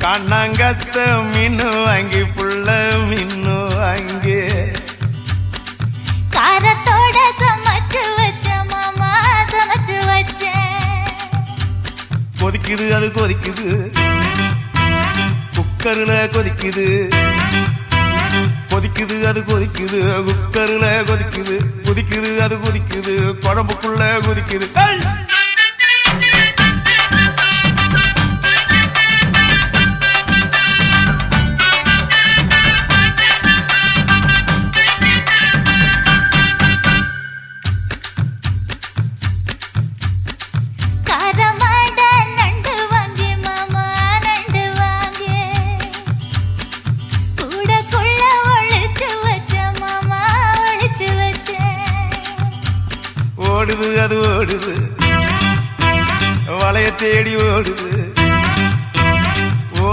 கண்ணாங்கத்த மீனு வாங்கி புள்ள மீனு வாங்கி காரத்தோட சமைச்சு வச்ச மாமா சமைச்சு வச்சேன். கொதிக்குது அது கொதிக்குது குக்கர்ல கொதிக்குது கொதிக்குது அது கொதிக்குது குக்கர்ல கொதிக்குது கொதிக்குது அது கொதிக்குது குழம்புக்குள்ள கொதிக்குது. ஓடுது அது ஓடுது வளைய தேடி ஓடுது